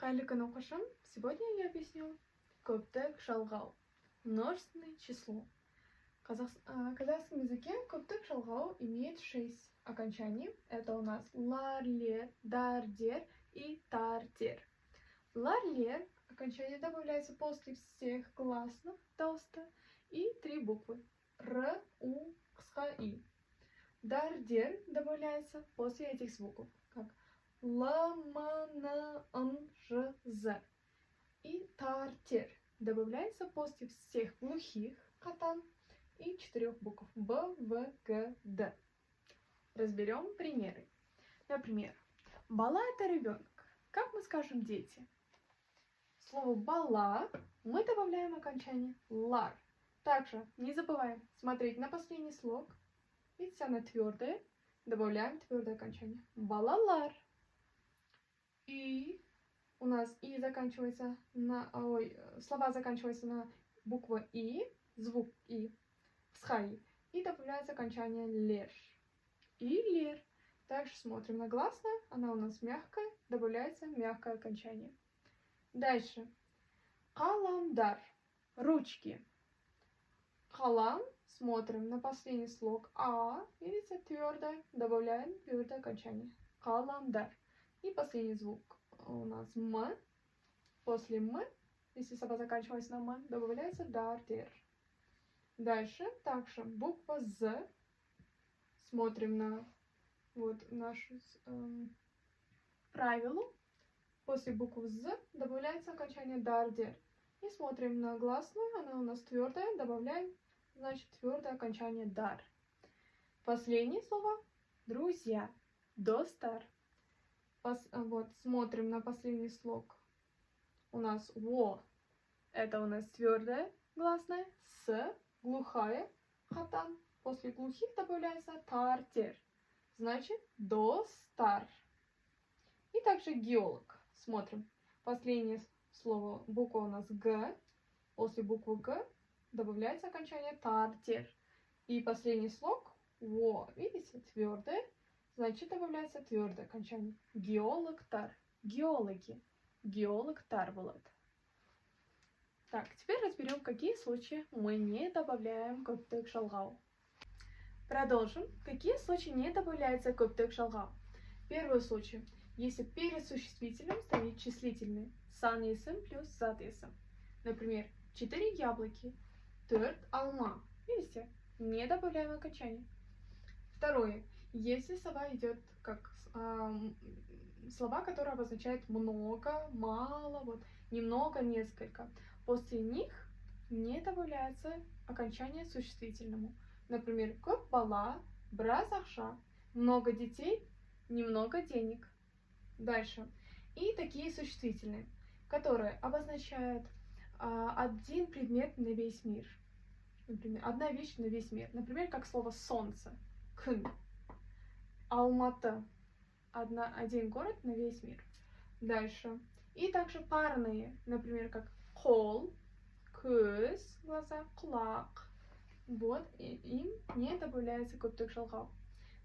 Қайырлы күн, оқушым. Сегодня я объясню көптік жалғау, множественное число. В казахском языке көптік жалғау имеет 6 окончаний. Это у нас лар, лер, дар, дер и тар, дер. Лар, лер окончание добавляется после всех гласных толсто и 3 буквы р, у, ксха, и. Дар, дер добавляется после этих звуков, как л, м, н, н, ж, з. И тар, тер добавляется после всех глухих катан и 4 букв б, в, г, д. Разберем примеры. Например, бала — это ребенок. Как мы скажем дети? Слово бала мы добавляем окончание лар. Также не забываем смотреть на последний слог. Видите, она твердая. Добавляем твердое окончание. Балалар. И у нас и заканчивается на... слова заканчиваются на букву и, звук и, схай. И добавляется окончание лер. И лер. Также смотрим на гласное. Она у нас мягкая. Добавляется мягкое окончание. Дальше. Каламдар. Ручки. Калам. Смотрим на последний слог а. Видите, твердое. Добавляем твердое окончание. Каламдар. И последний звук у нас м. После м, если слова заканчиваются на м, добавляется дар, дер. Дальше также буква з. Смотрим на вот нашу правило. После буквы з добавляется окончание дар, дер. И смотрим на гласную, она у нас твердая, добавляем, значит, твердое окончание дар. Последнее слово друзья. Достар. Вот, смотрим на последний слог. У нас во. Это у нас твердая гласная. С. Глухая. Хатан. После глухих добавляется тартер. Значит, достар. И также геолог. Смотрим. Последнее слово, буква у нас г. После буквы г добавляется окончание тартер. И последний слог во. Видите, твердое. Значит, добавляется твердое окончание. Геологтар. Геологи. Геологтар булат. Так, теперь разберем, в какие случаи мы не добавляем көптік жалғау. Продолжим. В какие случаи не добавляется көптік жалғау? Первый случай. Если перед существительным стоит числительный сан есім плюс зат есім. Например, 4 яблоки, 4 алма. Видите? Не добавляем окончание. Второе. Если слова идет как слова, которые обозначают много, мало, вот, немного, несколько. После них не добавляется окончание существительному. Например, көп бала, біраз ақша, много детей, немного денег. Дальше. И такие существительные, которые обозначают один предмет на весь мир. Например, одна вещь на весь мир. Например, как слово солнце. Күн. Алматы. Один город на весь мир. Дальше. И также парные. Например, как қол, көз, глаза, құлақ. Вот. Им не добавляется көптік жалғау.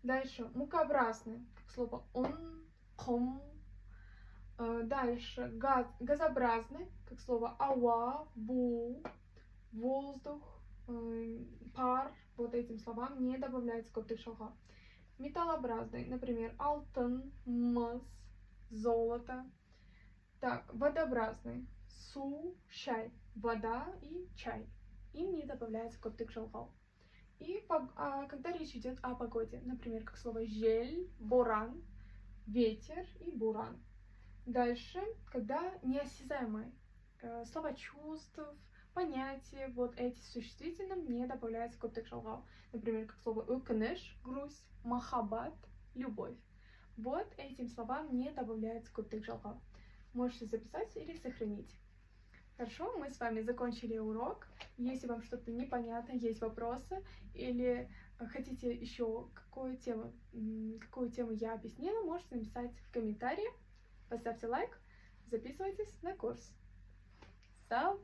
Дальше. Мукообразные. Как слово он, ком. Дальше. Газообразные. Как слово ауа, бу, воздух, пар. Вот этим словам не добавляется көптік жалғау. Металлообразный, например, алтын, мыс, золото. Так, водообразный, су, чай, вода и чай. Им не добавляется көптік жалғау. И когда речь идет о погоде, например, как слово жель, боран, ветер и буран. Дальше, когда неосязаемые слова чувств, понятия, вот эти существительным не добавляется көптік жалғау. Например, как слово өкініш, грусть, махаббат, любовь. Вот этим словам не добавляется көптік жалғау. Можете записать или сохранить. Хорошо, мы с вами закончили урок. Если вам что-то непонятно, есть вопросы, или хотите еще какую тему я объяснила, можете написать в комментариях. Поставьте лайк, записывайтесь на курс. Сау,